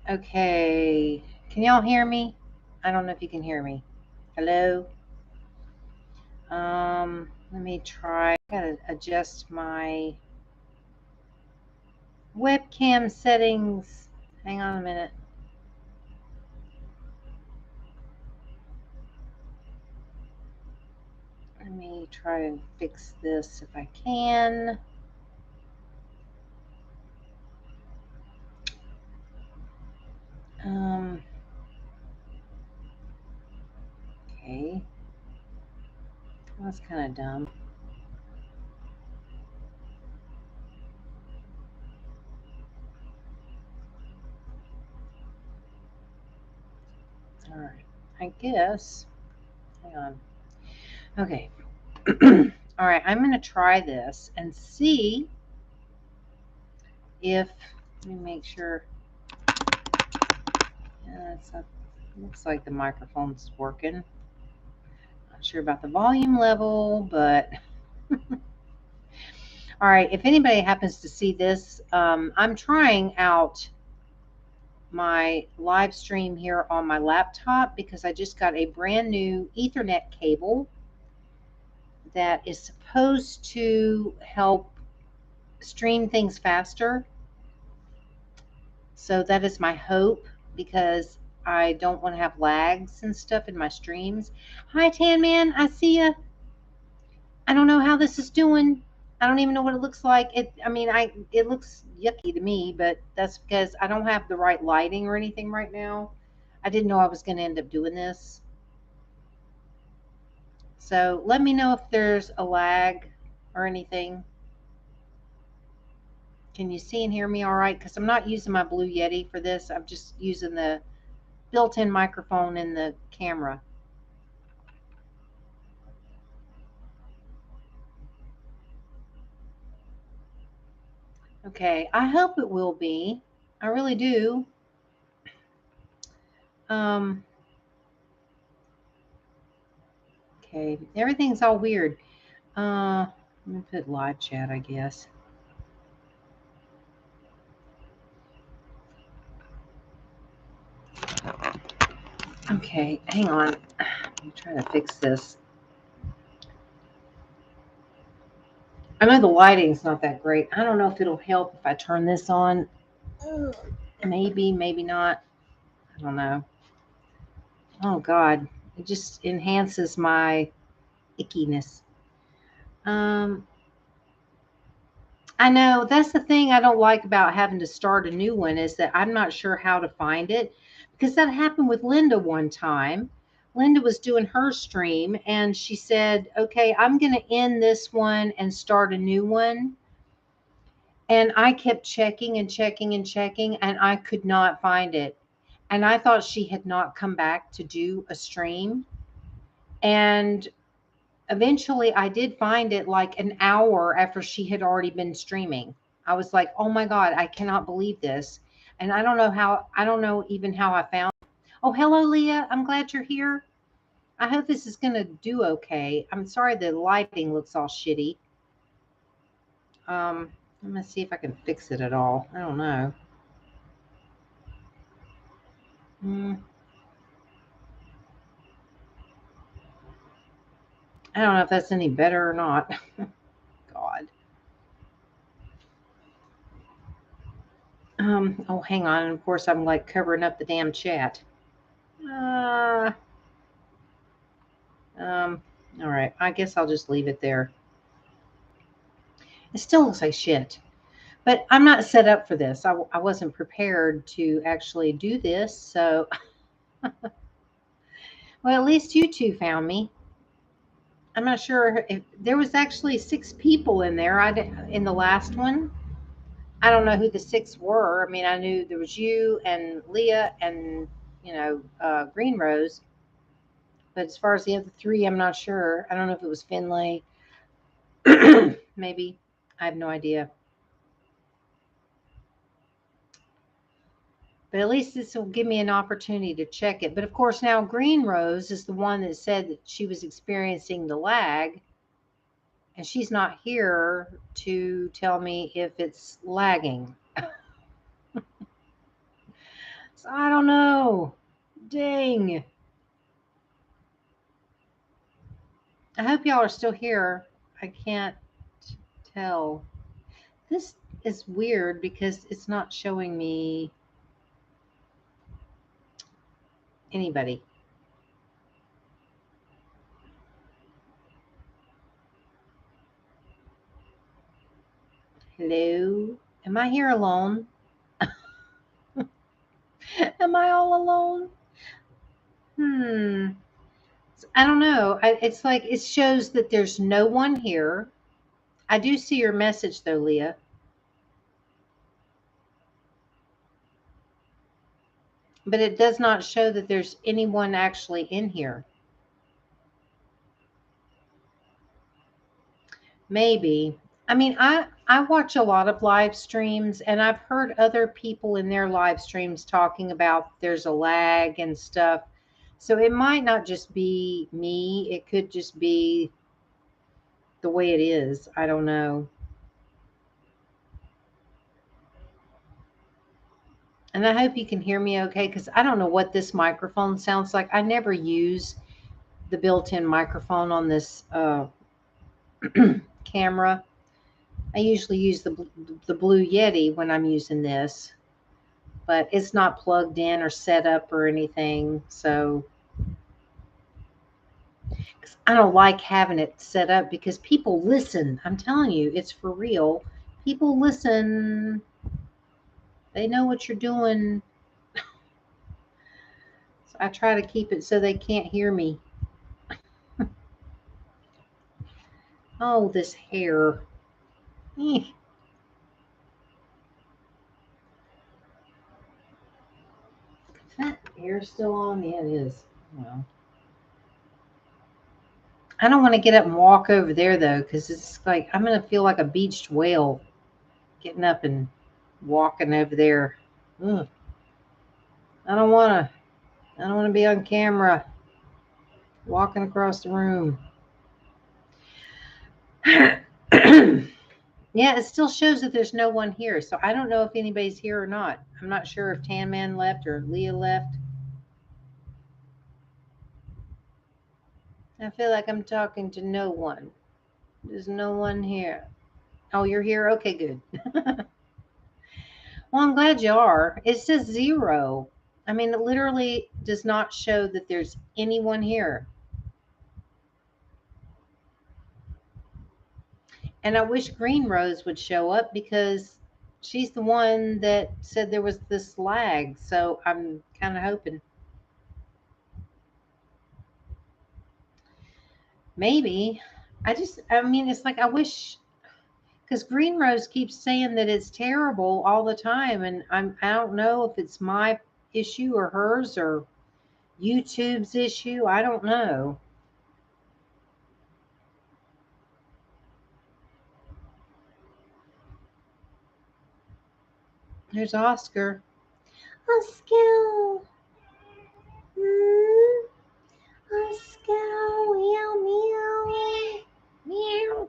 Okay. Can y'all hear me? I don't know if you can hear me. Hello? Let me try. I gotta adjust my webcam settings. Hang on a minute. Let me try and fix this if I can. Um, okay. That's kind of dumb. All right. I guess. Hang on. Okay. All right. I'm going to try this and see if. Let me make sure. It's not, looks like the microphone's working. Not sure about the volume level, but all right. If anybody happens to see this, I'm trying out my live stream here on my laptop because I just got a brand new Ethernet cable that is supposed to help stream things faster. So that is my hope because I don't want to have lags and stuff in my streams. Hi, Tan Man. I see you. I don't know how this is doing. I don't even know what it looks like. It looks yucky to me, but that's because I don't have the right lighting or anything right now. I didn't know I was going to end up doing this. So let me know if there's a lag or anything. Can you see and hear me all right? Because I'm not using my Blue Yeti for this. I'm just using the built-in microphone in the camera. Okay, I hope it will be. I really do. Um, okay, everything's all weird. Let me put live chat, I guess. Okay, hang on. I'm trying to fix this. I know the lighting's not that great. I don't know if it'll help if I turn this on. Maybe, maybe not. I don't know. Oh God, it just enhances my ickiness. Um, I know that's the thing I don't like about having to start a new one is that I'm not sure how to find it because that happened with Linda one time. Linda was doing her stream and she said, "Okay, I'm going to end this one and start a new one." And I kept checking and checking and checking and I could not find it. And I thought she had not come back to do a stream. And eventually I did find it like an hour after she had already been streaming. I was like, "Oh my God, I cannot believe this." And I don't know even how I found it. Oh, hello, Leah. I'm glad you're here. I hope this is going to do okay. I'm sorry the lighting looks all shitty. I'm going to see if I can fix it at all. I don't know. Hmm. I don't know if that's any better or not. God. Oh, hang on. Of course, I'm like covering up the damn chat. Uh, Um, all right. I guess I'll just leave it there. It still looks like shit. But I'm not set up for this. I wasn't prepared to actually do this. So, well, at least you two found me. I'm not sure if there was actually six people in there. In the last one. I don't know who the six were. I mean, I knew there was you and Leah and Green Rose. But as far as the other three, I'm not sure. I don't know if it was Finlay. Maybe. I have no idea. But at least this will give me an opportunity to check it. But of course, now Green Rose is the one that said that she was experiencing the lag, and she's not here to tell me if it's lagging. I don't know. Dang. I hope y'all are still here. I can't tell. This is weird because it's not showing me anybody. Hello? Am I here alone? Am I all alone? Hmm. I don't know. It's like it shows that there's no one here. I do see your message though, Leah, but it does not show that there's anyone actually in here. Maybe. I mean, I watch a lot of live streams and I've heard other people in their live streams talking about there's a lag and stuff. So it might not just be me, it could just be the way it is. I don't know. And I hope you can hear me okay because I don't know what this microphone sounds like. I never use the built-in microphone on this camera. I usually use the Blue Yeti when I'm using this, but it's not plugged in or set up or anything. So 'cause I don't like having it set up because people listen. I'm telling you, it's for real. People listen. They know what you're doing. So I try to keep it so they can't hear me. Oh, this hair. Eh. Is that hair still on? Yeah, it is. Well, I don't want to get up and walk over there though, because it's like I'm gonna feel like a beached whale getting up and walking over there. Ugh. I don't want to. I don't want to be on camera walking across the room. Yeah, it still shows that there's no one here, so I don't know if anybody's here or not. I'm not sure if Tan Man left or Leah left. I feel like I'm talking to no one. There's no one here. Oh, you're here? Okay, good. Well, I'm glad you are. It says 0. I mean, it literally does not show that there's anyone here. And I wish Green Rose would show up because she's the one that said there was this lag. So I'm kind of hoping. Maybe. I mean, it's like I wish, because Green Rose keeps saying that it's terrible all the time. And I don't know if it's my issue or hers or YouTube's issue. I don't know. There's Oscar. Oscar. Mm, Oscar. Meow, meow. Meow.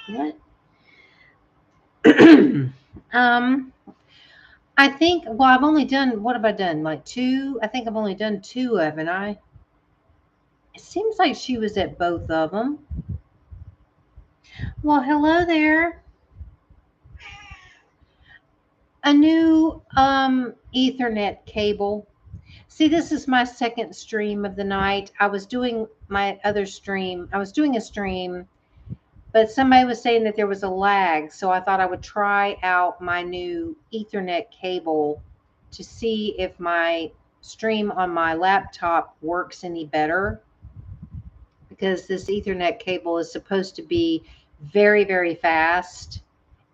What? I think, well, I've only done, what have I done? Like two? I think I've only done two, haven't I? It seems like she was at both of them. Well, hello there. A new Ethernet cable. See, this is my second stream of the night. I was doing my other stream. I was doing a stream, but somebody was saying that there was a lag, so I thought I would try out my new Ethernet cable to see if my stream on my laptop works any better, because this Ethernet cable is supposed to be very, very fast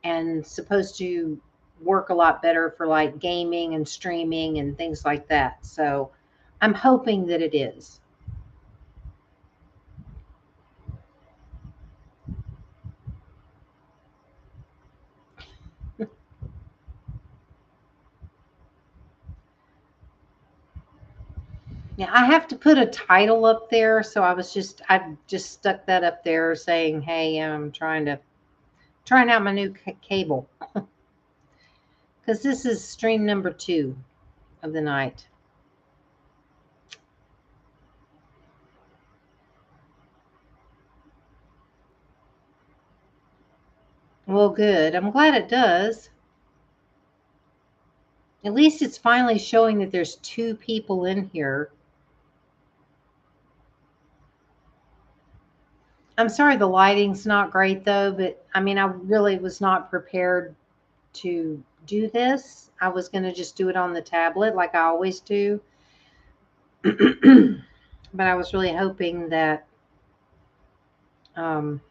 and supposed to work a lot better for like gaming and streaming and things like that. So I'm hoping that it is. Yeah, I have to put a title up there, so I just stuck that up there saying, "Hey, I'm trying out my new cable because this is stream number 2." of the night. Well, good. I'm glad it does. At least it's finally showing that there's two people in here. I'm sorry the lighting's not great though, but I mean, I really was not prepared to do this. I was going to just do it on the tablet like I always do. But I was really hoping that um,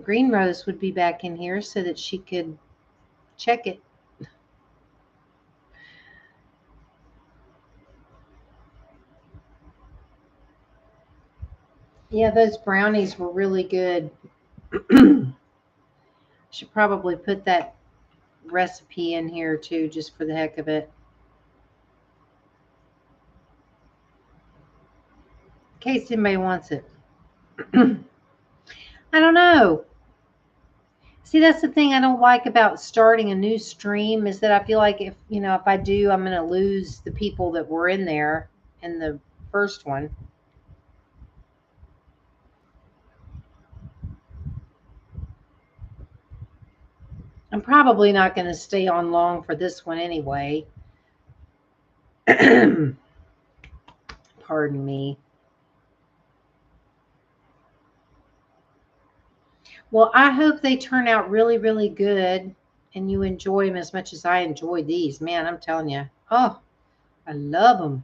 Green Rose would be back in here so that she could check it. Yeah, those brownies were really good. Should probably put that recipe in here too, just for the heck of it. In case anybody wants it. I don't know. See, that's the thing I don't like about starting a new stream is that I feel like if I do, I'm going to lose the people that were in there in the first one. I'm probably not going to stay on long for this one anyway. Pardon me. Well, I hope they turn out really, really good and you enjoy them as much as I enjoy these. Man, I'm telling you. Oh, I love them.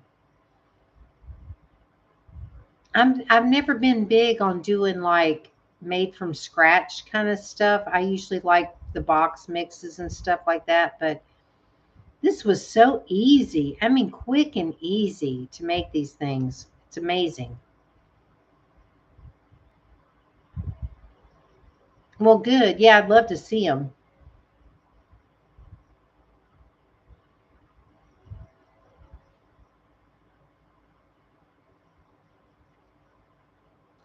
I've never been big on doing like made from scratch kind of stuff. I usually like the box mixes and stuff like that, but this was so easy. I mean, quick and easy to make these things. It's amazing. Well, good. Yeah, I'd love to see them.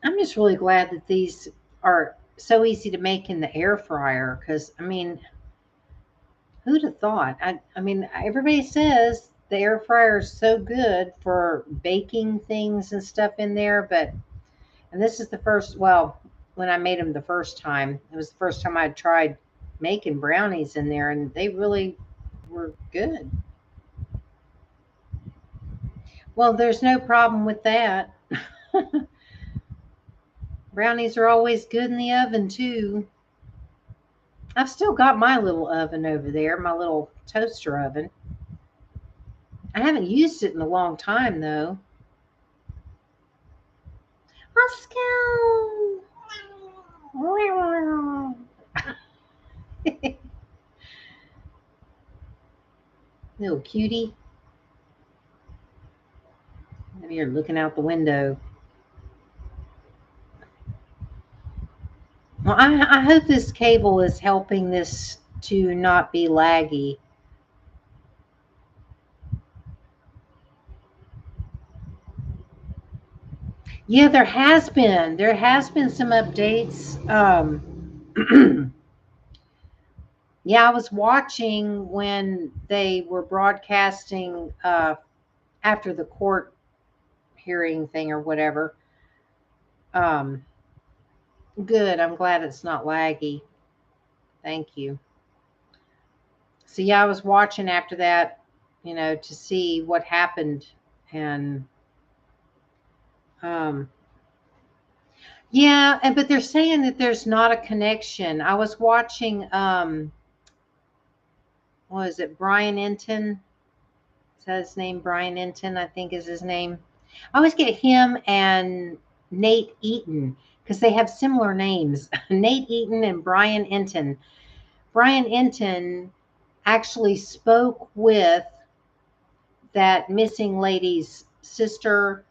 I'm just really glad that these are so easy to make in the air fryer because, I mean, who'd have thought? I mean, everybody says the air fryer is so good for baking things and stuff in there, but, and this is the first, well, when I made them the first time, it was the first time I tried making brownies in there, and they really were good. Well, there's no problem with that. Brownies are always good in the oven, too. I've still got my little oven over there, my little toaster oven. I haven't used it in a long time, though. Oscar! Little cutie. Maybe you're looking out the window. Well, I hope this cable is helping this to not be laggy. Yeah, there has been. There has been some updates. Yeah, I was watching when they were broadcasting after the court hearing thing or whatever. Um, Good. I'm glad it's not laggy. Thank you. So yeah, I was watching after that, to see what happened, and um, yeah, and but they're saying that there's not a connection. I was watching, what is it, Brian Enton? Is that his name? Brian Enton, I think is his name. I always get him and Nate Eaton because they have similar names. Nate Eaton and Brian Enton. Brian Enton actually spoke with that missing lady's sister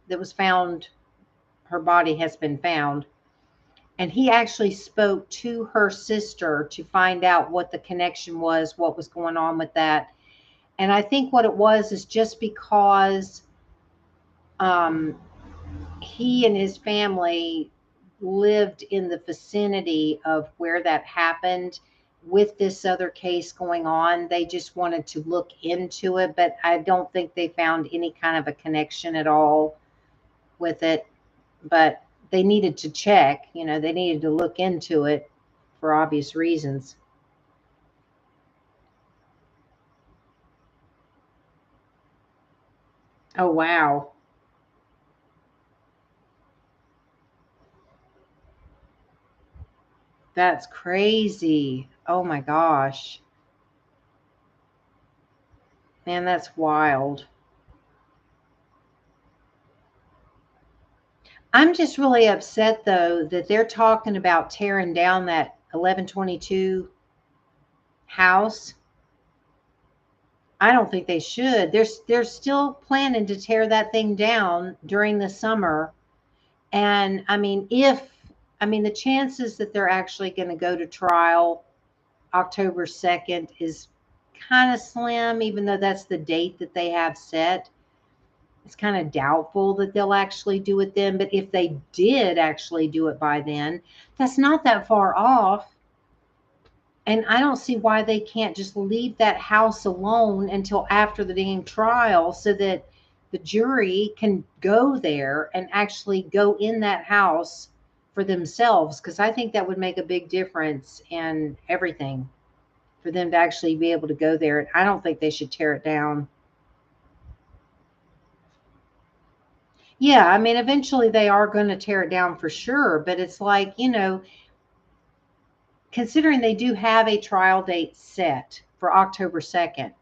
that was found, her body has been found. And he actually spoke to her sister to find out what the connection was, what was going on with that. And I think what it was is just because um, he and his family lived in the vicinity of where that happened. with this other case going on, they just wanted to look into it, but I don't think they found any kind of a connection at all with it. But they needed to check, they needed to look into it for obvious reasons. Oh, wow. That's crazy. Oh my gosh. Man, that's wild. I'm just really upset though that they're talking about tearing down that 1122 house. I don't think they should. They're still planning to tear that thing down during the summer. And the chances that they're actually going to go to trial October 2nd is kind of slim, even though that's the date that they have set. It's kind of doubtful that they'll actually do it then. But if they did actually do it by then, that's not that far off. And I don't see why they can't just leave that house alone until after the dang trial so that the jury can go there and actually go in that house for themselves. Because I think that would make a big difference in everything for them to actually be able to go there. And I don't think they should tear it down. Yeah, eventually they are going to tear it down for sure. But it's like, considering they do have a trial date set for October 2nd,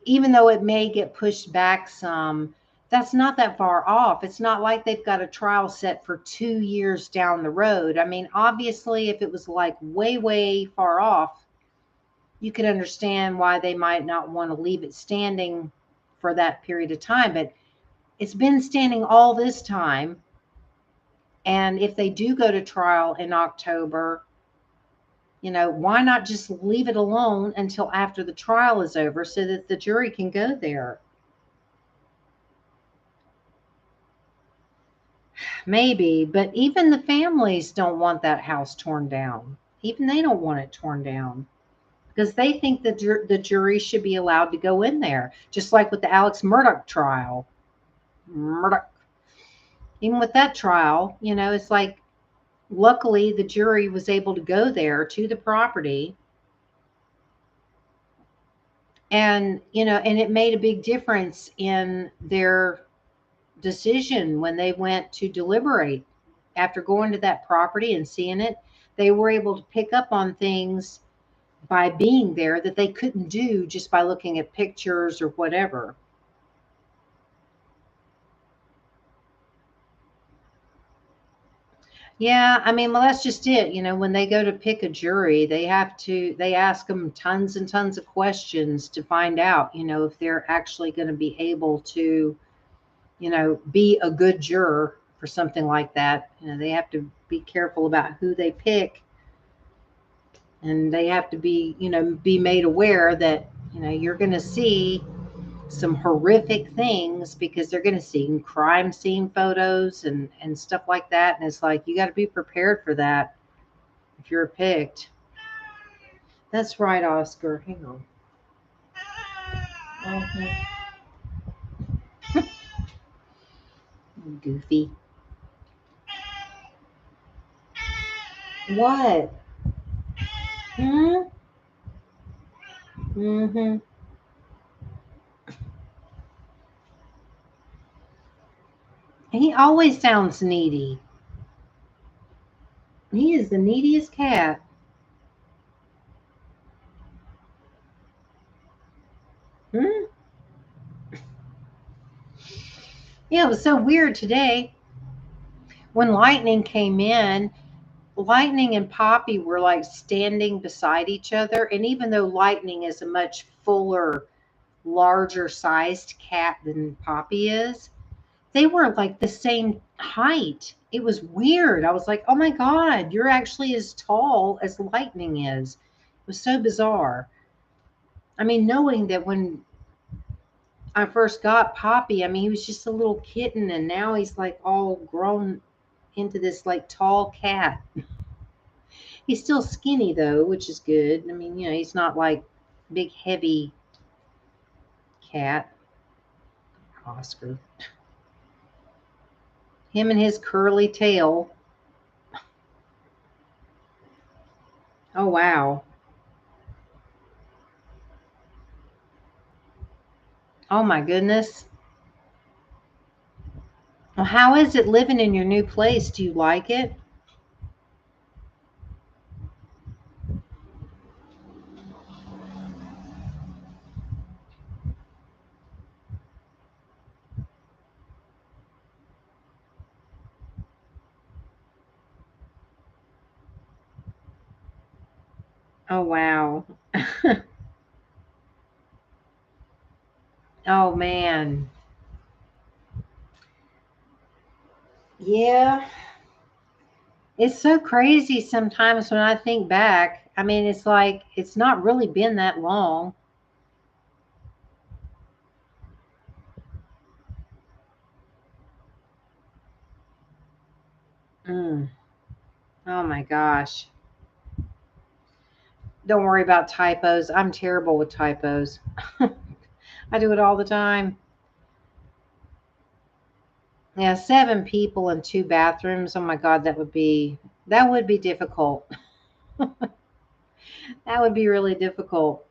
even though it may get pushed back some, that's not that far off. It's not like they've got a trial set for 2 years down the road. Obviously, if it was like way, way far off, you could understand why they might not want to leave it standing for that period of time. But it's been standing all this time. And if they do go to trial in October, why not just leave it alone until after the trial is over so that the jury can go there? Maybe, but even the families don't want that house torn down. Even they don't want it torn down because they think the jury should be allowed to go in there, just like with the Alex Murdaugh trial. Murdaugh. Even with that trial, it's like luckily the jury was able to go there to the property, and and it made a big difference in their decision when they went to deliberate. After going to that property and seeing it, they were able to pick up on things by being there that they couldn't do just by looking at pictures or whatever. Yeah, well, that's just it. When they go to pick a jury, they ask them tons and tons of questions to find out, if they're actually going to be able to, be a good juror for something like that. They have to be careful about who they pick, and they have to be made aware that, you're going to see some horrific things because they're going to see crime scene photos and stuff like that. And it's like, you got to be prepared for that if you're picked. That's right, Oscar. Hang on. Mhm. Goofy. What? Hmm? Mm-hmm. He always sounds needy. He is the neediest cat. Hmm? Yeah, it was so weird today when Lightning came in. Lightning and Poppy were like standing beside each other. And even though Lightning is a much fuller, larger sized cat than Poppy is, they were like the same height. It was weird. I was like, oh my God, you're actually as tall as Lightning is. It was so bizarre. Knowing that when I first got Poppy, he was just a little kitten and now he's like all grown into this like tall cat. He's still skinny though, which is good. I mean, he's not like big heavy cat. Oscar. Him and his curly tail. Oh wow. Oh my goodness. Well, how is it living in your new place? Do you like it? Oh wow. Oh man. Yeah. It's so crazy sometimes when I think back. I mean, it's like it's not really been that long. Mm. Oh my gosh. Don't worry about typos. I'm terrible with typos. I do it all the time. Yeah, 7 people and 2 bathrooms. Oh my God, that would be difficult. That would be really difficult.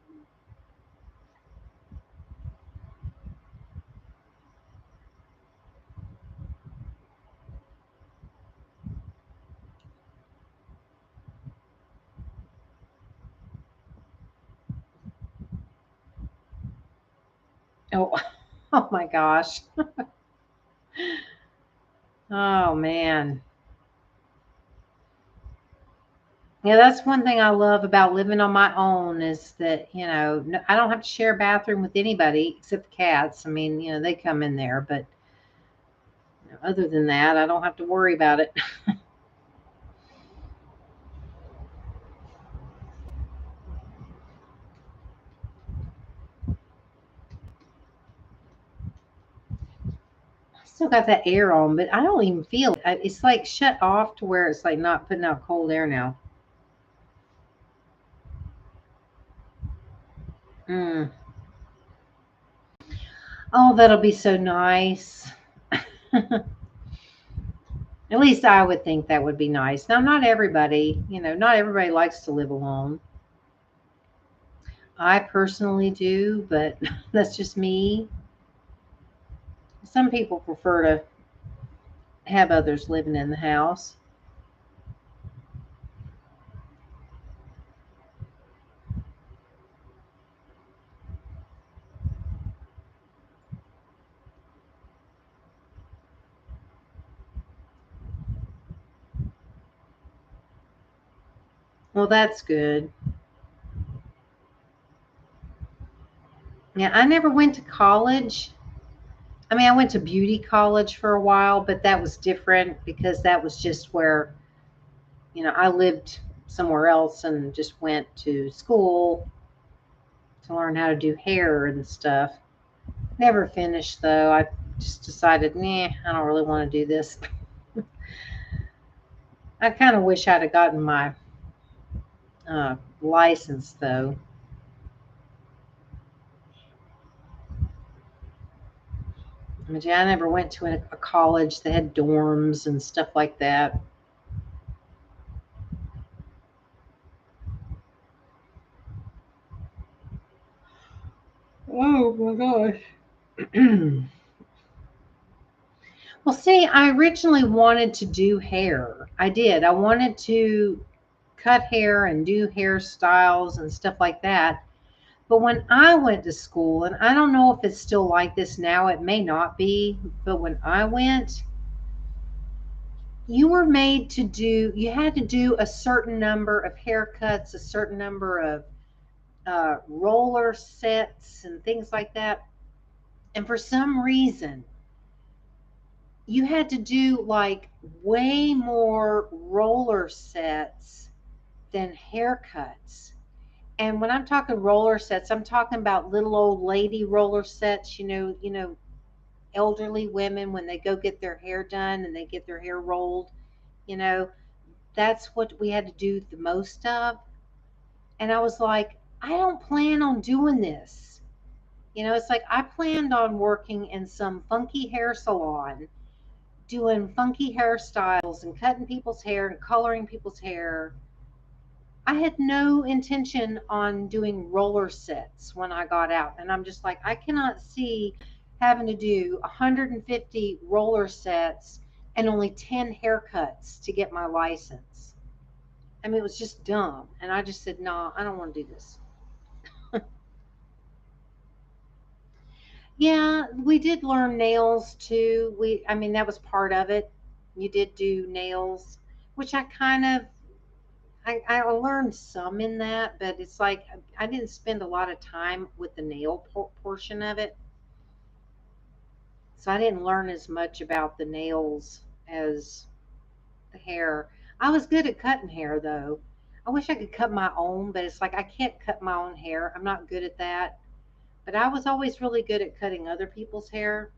Oh, oh my gosh. Oh man. Yeah, that's one thing I love about living on my own is that, I don't have to share a bathroom with anybody except the cats. I mean, they come in there, but other than that, I don't have to worry about it. I still got that air on, but I don't even feel it. It's like shut off to where it's like not putting out cold air now. Mm. Oh, that'll be so nice. At least I would think that would be nice. Now, not everybody likes to live alone. I personally do, but that's just me. Some people prefer to have others living in the house. Well, that's good. Yeah, I never went to college. I mean, I went to beauty college for a while, but that was different because that was just where, I lived somewhere else and just went to school to learn how to do hair and stuff. Never finished though. I just decided, nah, I don't really want to do this. I kind of wish I'd have gotten my license though. But yeah, I never went to a college that had dorms and stuff like that. Oh my gosh. Well, see, I originally wanted to do hair. I did. I wanted to cut hair and do hairstyles and stuff like that. But when I went to school, and I don't know if it's still like this now, it may not be, but when I went, you had to do a certain number of haircuts, a certain number of roller sets, and things like that. And for some reason, you had to do like way more roller sets than haircuts. And when I'm talking roller sets, I'm talking about little old lady roller sets, elderly women when they go get their hair done and they get their hair rolled, you know, that's what we had to do the most of. And I was like, I don't plan on doing this. It's like I planned on working in some funky hair salon, doing funky hairstyles and cutting people's hair and coloring people's hair. I had no intention on doing roller sets when I got out. And I'm just like, I cannot see having to do 150 roller sets and only 10 haircuts to get my license. I mean, it was just dumb. And I just said, no, I don't want to do this. Yeah, we did learn nails too. I mean, that was part of it. You did do nails, which I learned some in that, but it's like I didn't spend a lot of time with the nail portion of it. So I didn't learn as much about the nails as the hair. I was good at cutting hair though. I wish I could cut my own, but it's like I can't cut my own hair. I'm not good at that. But I was always really good at cutting other people's hair.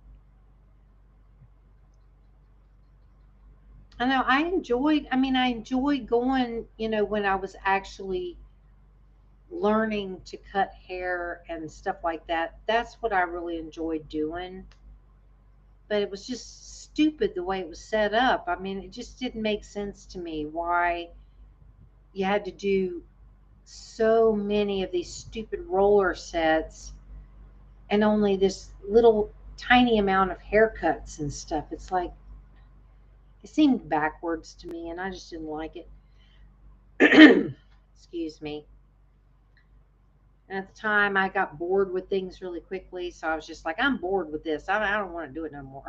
I know I enjoyed going, when I was actually learning to cut hair and stuff like that. That's what I really enjoyed doing. But it was just stupid the way it was set up. I mean, it just didn't make sense to me why you had to do so many of these stupid roller sets and only this little tiny amount of haircuts and stuff. It's like it seemed backwards to me and I just didn't like it. Excuse me. And at the time, I got bored with things really quickly, so I was just like, I'm bored with this. I don't want to do it no more.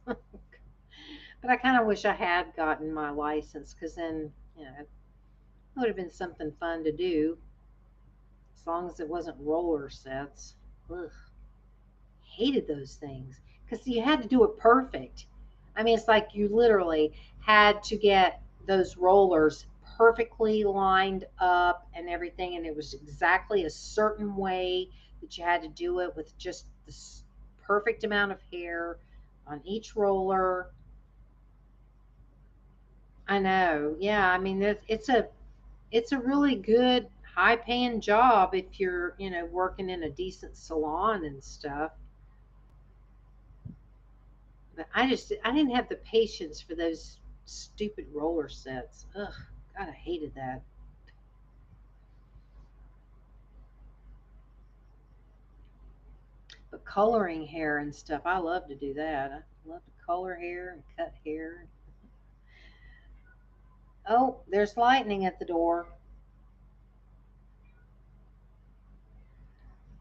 But I kind of wish I had gotten my license because then, it would have been something fun to do as long as it wasn't roller sets. Ugh, hated those things because you had to do it perfect. I mean, it's like you literally had to get those rollers perfectly lined up and everything, and it was exactly a certain way that you had to do it with just the perfect amount of hair on each roller. I know. Yeah, I mean, it's a really good high paying job if you're, working in a decent salon and stuff. But I didn't have the patience for those stupid roller sets. Ugh, God, I hated that. But coloring hair and stuff, I love to do that. I love to color hair and cut hair. Oh, there's lightning at the door.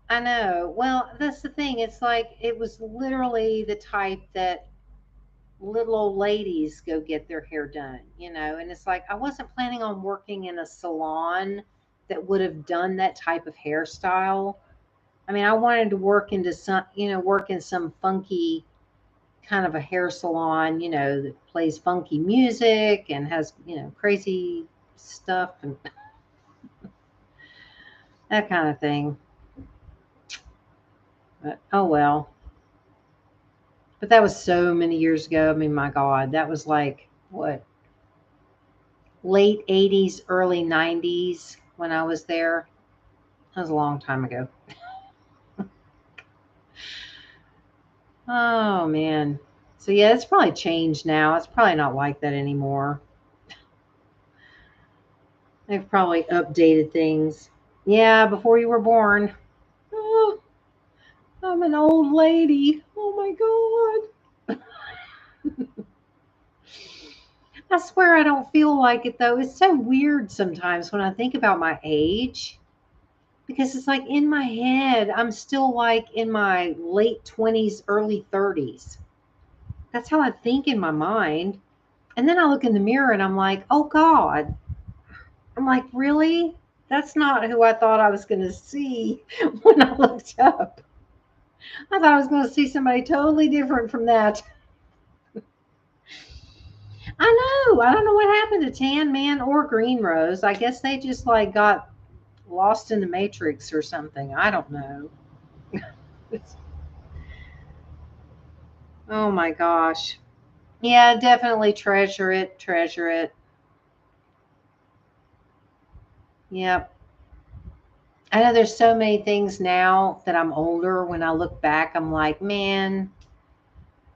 I know. Well, that's the thing. It's like it was literally the type that little old ladies go get their hair done, and it's like I wasn't planning on working in a salon that would have done that type of hairstyle. I mean, I wanted to work in some funky kind of a hair salon, that plays funky music and has, crazy stuff and that kind of thing. But oh well. But that was so many years ago. I mean, my God, that was like what, late 80s, early 90s when I was there. That was a long time ago. Oh man. So yeah, it's probably changed now. It's probably not like that anymore. They've probably updated things. Yeah, before you were born. Oh, I'm an old lady. Oh my God. I swear I don't feel like it though. It's so weird sometimes when I think about my age because it's like in my head, I'm still like in my late 20s, early 30s. That's how I think in my mind. And then I look in the mirror and I'm like, oh God. I'm like, really? That's not who I thought I was going to see when I looked up. I thought I was going to see somebody totally different from that. I know. I don't know what happened to Tan Man or Green Rose. I guess they just like got lost in the Matrix or something. I don't know. Oh my gosh. Yeah, definitely treasure it. Treasure it. Yep. I know there's so many things now that I'm older. When I look back, I'm like, man,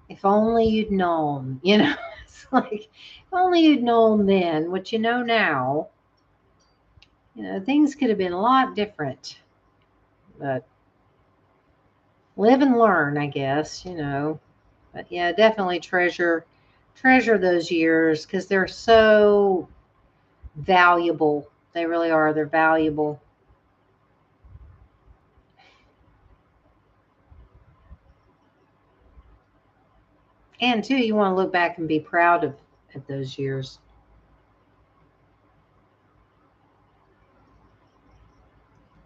if only you'd known, you know? It's like, if only you'd known then what you know now, things could have been a lot different. But live and learn, I guess. But yeah, definitely treasure those years because they're so valuable. They really are. They're valuable. And too, you want to look back and be proud of those years.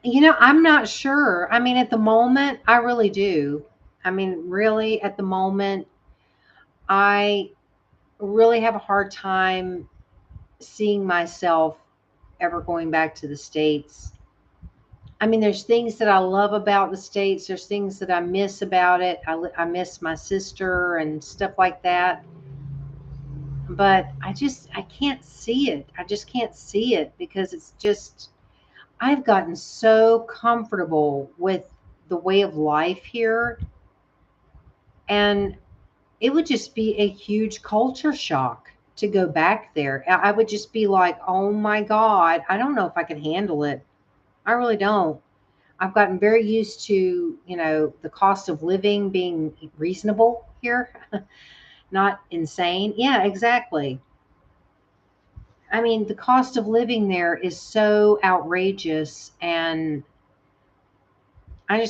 I'm not sure. I mean, at the moment, I really do. I mean, really, at the moment, I really have a hard time seeing myself ever going back to the States. I mean, there's things that I love about the States. There's things that I miss about it. I miss my sister and stuff like that. But I can't see it. I just can't see it because it's just, I've gotten so comfortable with the way of life here. And it would just be a huge culture shock to go back there. I would just be like, oh my God, I don't know if I can handle it. I really don't. I've gotten very used to, the cost of living being reasonable here, not insane. Yeah, exactly. I mean, the cost of living there is so outrageous, and I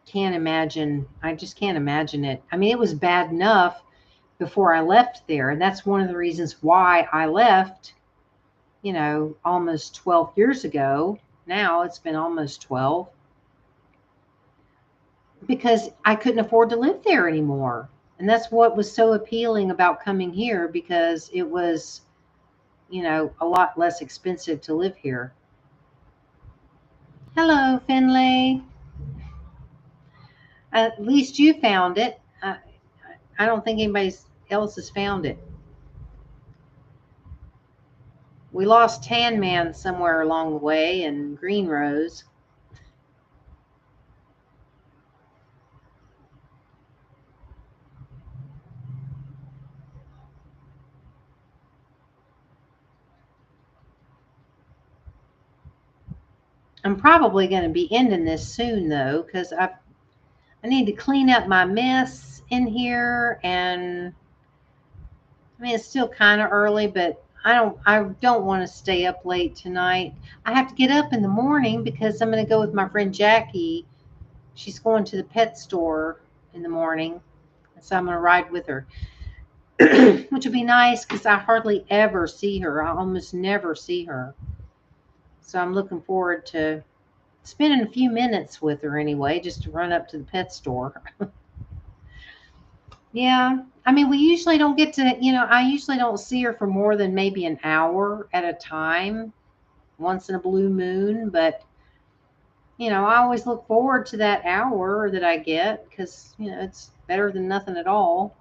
can't imagine. I just can't imagine it. I mean, it was bad enough before I left there, and that's one of the reasons why I left, almost 12 years ago. Now it's been almost 12 because I couldn't afford to live there anymore. And that's what was so appealing about coming here because it was, a lot less expensive to live here. Hello, Finlay. At least you found it. I don't think anybody else has found it. We lost Tan Man somewhere along the way and Green Rose. I'm probably going to be ending this soon though, because I need to clean up my mess in here, and I mean it's still kind of early, but I don't want to stay up late tonight. I have to get up in the morning because I'm going to go with my friend Jackie. She's going to the pet store in the morning, so I'm going to ride with her, which will be nice because I hardly ever see her. I almost never see her, so I'm looking forward to spending a few minutes with her anyway, just to run up to the pet store. Yeah. I mean, we usually don't get to, I usually don't see her for more than maybe an hour at a time, once in a blue moon. But, I always look forward to that hour that I get because, it's better than nothing at all.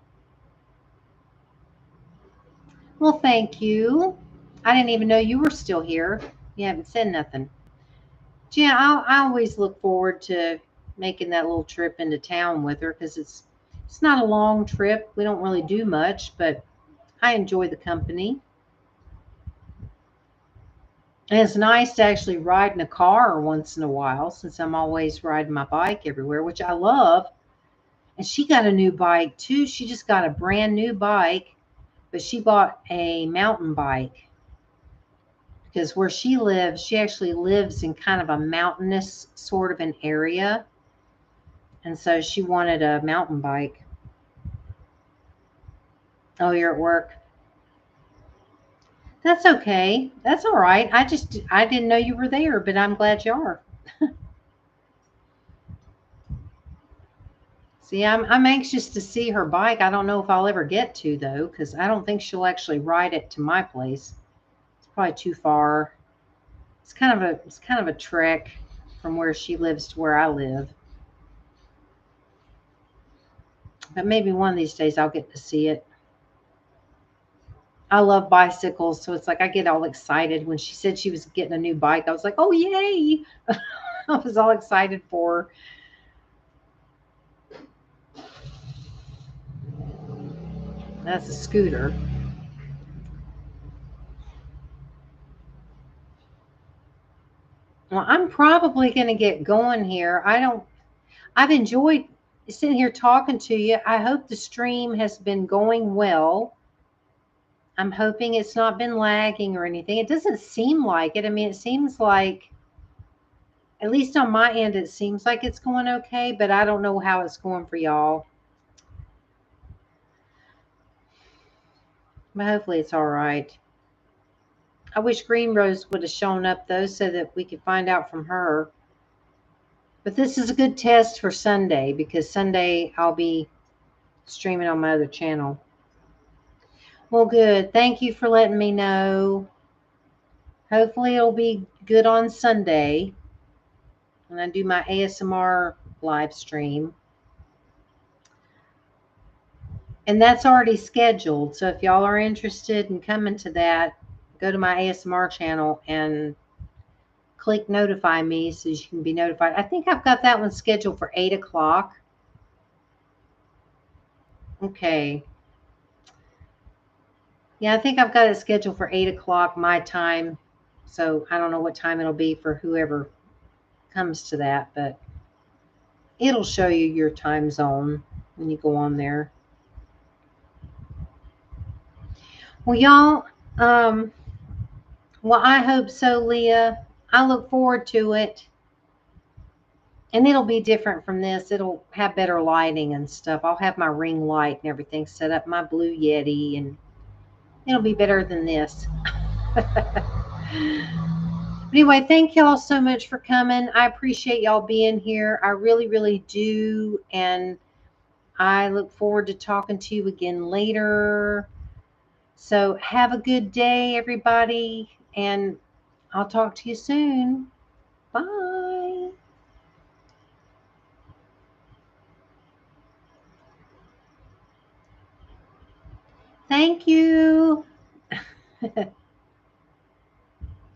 Well, thank you. I didn't even know you were still here. You haven't said nothing. Yeah, I always look forward to making that little trip into town with her because it's not a long trip. We don't really do much, but I enjoy the company. And it's nice to actually ride in a car once in a while since I'm always riding my bike everywhere, which I love. And she got a new bike too. She just got a brand new bike, but she bought a mountain bike because where she lives, she actually lives in kind of a mountainous sort of an area. And so she wanted a mountain bike. Oh, you're at work. That's okay. That's all right. I didn't know you were there, but I'm glad you are. See, I'm anxious to see her bike. I don't know if I'll ever get to though, because I don't think she'll actually ride it to my place. It's probably too far. It's kind of a trek from where she lives to where I live. But maybe one of these days I'll get to see it. I love bicycles, so it's like I get all excited when she said she was getting a new bike. I was like, "Oh, yay!" I was all excited for her. That's a scooter. Well, I'm probably going to get going here. I've enjoyed sitting here talking to you. I hope the stream has been going well. I'm hoping it's not been lagging or anything. It doesn't seem like it. I mean, it seems like, at least on my end, it seems like it's going okay, but I don't know how it's going for y'all. But hopefully it's all right. I wish Green Rose would have shown up though so that we could find out from her. But this is a good test for Sunday because Sunday I'll be streaming on my other channel. Well, good. Thank you for letting me know. Hopefully it'll be good on Sunday when I do my ASMR live stream. And that's already scheduled. So if y'all are interested in coming to that, go to my ASMR channel and click notify me so you can be notified. I think I've got that one scheduled for 8 o'clock. Okay. Yeah, I think I've got it scheduled for 8 o'clock my time. So I don't know what time it'll be for whoever comes to that, but it'll show you your time zone when you go on there. Well, y'all, well, I hope so, Leah. I look forward to it. And it'll be different from this. It'll have better lighting and stuff. I'll have my ring light and everything set up, my Blue Yeti, and it'll be better than this. Anyway, thank y'all so much for coming. I appreciate y'all being here. I really, really do. And I look forward to talking to you again later. So have a good day, everybody. And I'll talk to you soon. Bye. Thank you.